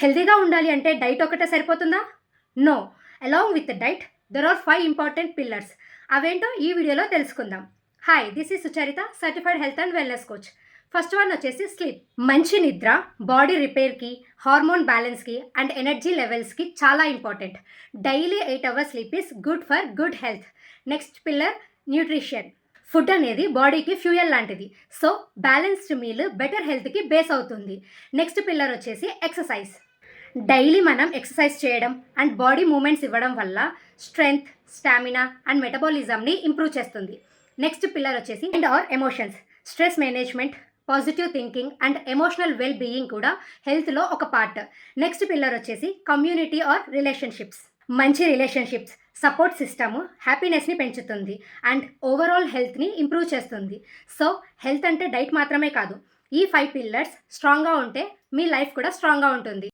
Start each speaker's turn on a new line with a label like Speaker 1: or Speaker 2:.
Speaker 1: హెల్తీగా ఉండాలి అంటే డైట్ ఒకటే సరిపోతుందా? No. Along with diet there are 5 important pillars. అవేంటో ఈ వీడియోలో తెలుసుకుందాం. Hi, this is Sucharita, certified health and wellness coach. First one వచ్చేసి స్లీప్. మంచి నిద్ర బాడీ రిపేర్కి, హార్మోన్ బ్యాలెన్స్కి అండ్ ఎనర్జీ లెవెల్స్కి చాలా important. Daily 8 hours sleep is good for good health. Next pillar nutrition. Food అనేది బాడీకి ఫ్యూయల్ లాంటిది. సో బ్యాలెన్స్డ్ మీల్ బెటర్ హెల్త్కి బేస్ అవుతుంది. నెక్స్ట్ పిల్లర్ వచ్చేసి ఎక్సర్సైజ్. డైలీ మనం ఎక్సర్సైజ్ చేయడం అండ్ బాడీ మూమెంట్స్ ఇవ్వడం వల్ల స్ట్రెంగ్త్, స్టామినా అండ్ మెటబాలిజంని ఇంప్రూవ్ చేస్తుంది. నెక్స్ట్ పిల్లర్ వచ్చేసి and or emotions. Stress management, positive thinking and emotional well being కూడా హెల్త్లో ఒక పార్ట్. నెక్స్ట్ పిల్లర్ వచ్చేసి కమ్యూనిటీ ఆర్ రిలేషన్షిప్స్. మంచి రిలేషన్షిప్స్ సపోర్ట్ సిస్టమ్ హ్యాపీనెస్ని పెంచుతుంది అండ్ ఓవరాల్ హెల్త్ని ఇంప్రూవ్ చేస్తుంది. సో హెల్త్ అంటే డైట్ మాత్రమే కాదు, ఈ 5 పిల్లర్స్ స్ట్రాంగ్గా ఉంటే మీ లైఫ్ కూడా స్ట్రాంగ్గా ఉంటుంది.